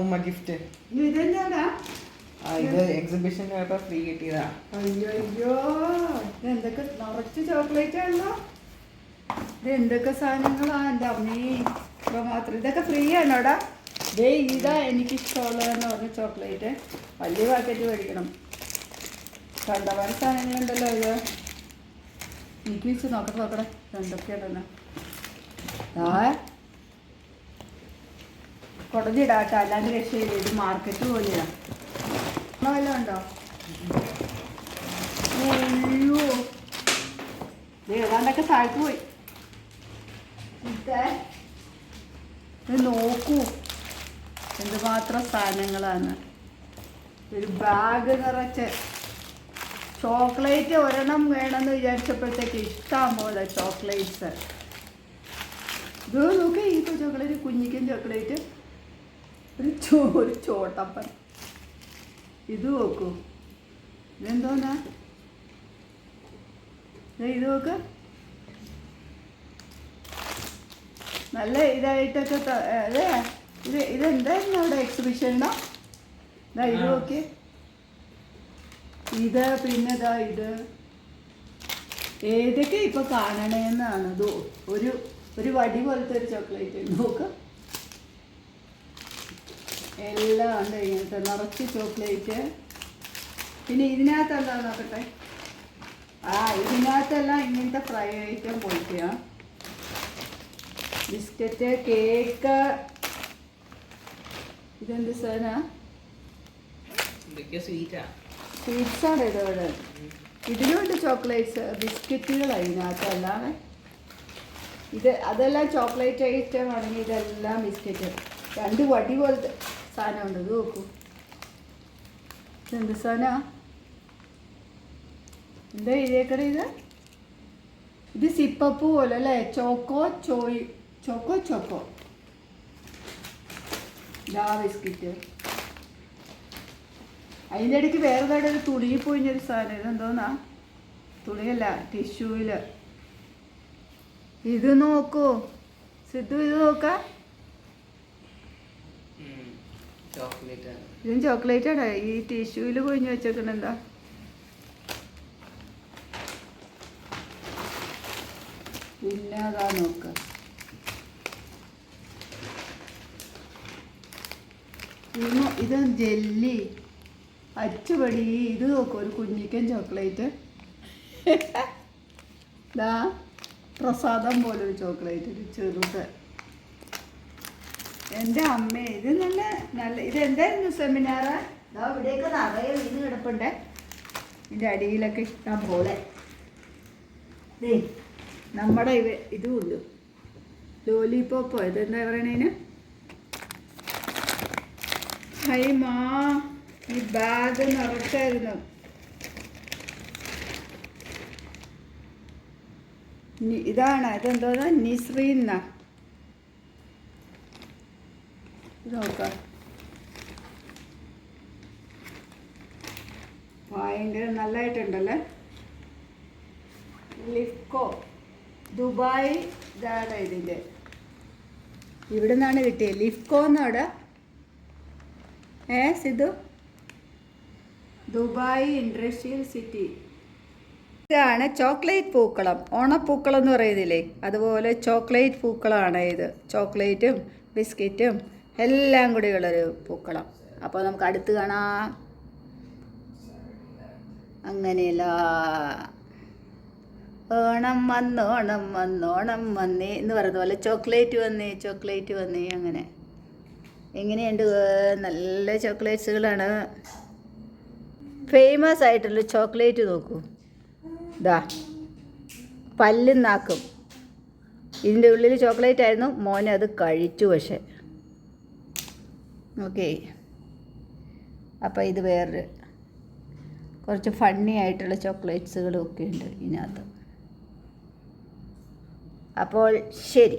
ഉമ്മ ഗിഫ്റ്റ് ഇതെന്താടാ? ഇത് എക്സിബിഷൻ പോയപ്പോ ഫ്രീ കിട്ടിയതാ. അയ്യോ അയ്യോ, ഇതെന്തൊക്കെ നിറച്ച് ചോക്ലേറ്റ് ആണല്ലോ. ഇത് എന്തൊക്കെ സാധനങ്ങളാ എൻ്റെ അമ്മേ. ഇപ്പൊ മാത്രം ഇതൊക്കെ ഫ്രീ ആണോടാ? ദേ ഇതാ എനിക്കിഷ്ടമുള്ളതെന്ന് പറഞ്ഞ ചോക്ലേറ്റ്. വലിയ പാക്കറ്റ് മേടിക്കണം. കണ്ടമാന സാധനങ്ങളുണ്ടല്ലോ ഇത്. എനിക്ക് വെച്ച് നോക്കട്ടെ എന്തൊക്കെയാണെന്ന്. കുടഞ്ഞിടാട്ടോ, അല്ലാണ്ട് രക്ഷയില്ല. ഇത് മാർക്കറ്റ് പോലെയാ. വല്ലതും ഉണ്ടോ? അയ്യോ, ഏതാണ്ടൊക്കെ താഴ്ത്തു പോയി. ഇത് നോക്കൂ എന്തുമാത്രം സാധനങ്ങളാണ്. ഒരു ബാഗ് നിറച്ച് ചോക്ലേറ്റ് ഒരെണ്ണം വേണമെന്ന് വിചാരിച്ചപ്പോഴത്തേക്ക് ഇഷ്ടം പോലെ ചോക്ലേറ്റ്സ്. ഇത് നോക്കി, ഈ ചോക്ലേറ്റ് കുഞ്ഞിക്കൻ ചോക്ലേറ്റ്, ഒരു ചോട്ടപ്പൻ. ഇത് നോക്കൂ, ഇതെന്തോന്നാ? ഇത് നോക്ക്, നല്ല ഇതായിട്ടൊക്കെ. അതെ, ഇതെന്തായിരുന്നു അവിടെ എക്സിബിഷനോ? ഇതാ ഇത് നോക്കി, ഇത് പിന്നെ ഇതാ ഇത്. ഏതൊക്കെ ഇപ്പൊ കാണണേന്നാണ്. ഇത് ഒരു വടി പോലത്തെ ഒരു ചോക്ലേറ്റ് നോക്ക്. എല്ലാം ഉണ്ട് ഇങ്ങനത്തെ നിറച്ച് ചോക്ലേറ്റ്. പിന്നെ ഇതിനകത്ത് എന്താ നോക്കട്ടെ. ഇതിനകത്തെല്ലാം ഇങ്ങനത്തെ ഫ്രൈ ഐറ്റം പോയിട്ടാ. Biscuit, cake. ഇതെന്ത് സാധന? സ്വീറ്റ്സാണ് ഇതോടെ. ഇതിലുണ്ട് ചോക്ലേറ്റ്സ്, ബിസ്ക്കറ്റുകളാണ് ഇതിനകത്തല്ലാതെ. അതെല്ലാം ചോക്ലേറ്റ് ഐറ്റം ആണെങ്കിൽ ഇതെല്ലാം ബിസ്ക്കറ്റ്. രണ്ട് വടി പോലത്തെ സാധനമുണ്ട്. ഇത് നോക്കൂ, ഇതെന്ത് സാധന? എന്താ ഇതേക്കടെ? ഇത് സിപ്പപ്പ് പോലെ അല്ലേ? ചോക്കോ ഇതാ ബിസ്ക്കറ്റ്. അതിൻ്റെ ഇടയ്ക്ക് വേറെ കാര്യം ഒരു തുണിയിൽ പോയിഞ്ഞൊരു സാധനം. ഇതെന്തോന്നാ? തുണിയല്ല, ടിഷ്യൂവിൽ. ഇത് നോക്കൂ സിദ്ധു, ഇത് നോക്കാം. ഇതും ചോക്ലേറ്റ് ആണ്. ഈ ടിഷ്യൂവിൽ പൊഴിഞ്ഞ് വെച്ചേക്കണ എന്താ? പിന്നെ അതാ നോക്ക, ഇത് ജെല്ലി അച്ചുപടി. ഇത് നോക്കും, ഒരു കുഞ്ഞിക്കൻ ചോക്ലേറ്റ്. ഇതാ പ്രസാദം പോലെ ഒരു ചോക്ലേറ്റ്, ഒരു ചെറുത്. എൻ്റെ അമ്മേ, ഇത് നല്ല ഇതെന്തായിരുന്നു സെമിനാറ്? ഇതാ ഇവിടെയൊക്കെ നിറയെ വീണ് കിടപ്പുണ്ട്. ഇതിൻ്റെ അടിയിലൊക്കെ ഇഷ്ടം പോലെ. നമ്മുടെ ഇതുമുണ്ട്, ലോലിപോപ്പോ. ഇതെന്താ പറയണേന്? ഹൈ മാ, ഈ ബാഗ് നിറച്ചായിരുന്നു. ഇതാണ്, ഇതെന്തോന്നാ? നിസ്രീന്നാ. നോക്കാം, ഭയങ്കര നല്ലതായിട്ടുണ്ടല്ലേ. ലിഫ്കോ ദുബായ്. ഇതാണ് ഇതിൻ്റെ. ഇവിടെ നിന്നാണ് കിട്ടിയത്. ലിഫ്കോ എന്നവിടെ. Sidhu, Dubai industrial city. ഇതാണ് ചോക്ലേറ്റ് പൂക്കളം. ഓണപ്പൂക്കളം എന്ന് പറയുന്നില്ലേ, അതുപോലെ ചോക്ലേറ്റ് പൂക്കളമാണ് ഇത്. ചോക്ലേറ്റും ബിസ്ക്കറ്റും എല്ലാം കൂടി ഉള്ളൊരു പൂക്കളം. അപ്പോൾ നമുക്ക് അടുത്ത് കാണാം. അങ്ങനെയല്ല, ഓണം വന്നോണം വന്നേ എന്ന് പറയുന്ന പോലെ ചോക്ലേറ്റ് വന്നേ. അങ്ങനെ എങ്ങനെയുണ്ട്? നല്ല ചോക്ലേറ്റ്സുകളാണ്. ഫേമസ് ആയിട്ടുള്ള ചോക്ലേറ്റ് നോക്കൂ. ഇതാ പല്ലും നാക്കും. ഇതിൻ്റെ ഉള്ളിൽ ചോക്ലേറ്റ് ആയിരുന്നു. മോനെ അത് കഴിച്ചു. പക്ഷേ ഓക്കെ. അപ്പോൾ ഇത് വേറൊരു കുറച്ച് ഫണ്ണി ആയിട്ടുള്ള ചോക്ലേറ്റ്സുകളും ഒക്കെ ഉണ്ട് ഇതിനകത്ത്. അപ്പോൾ ശരി.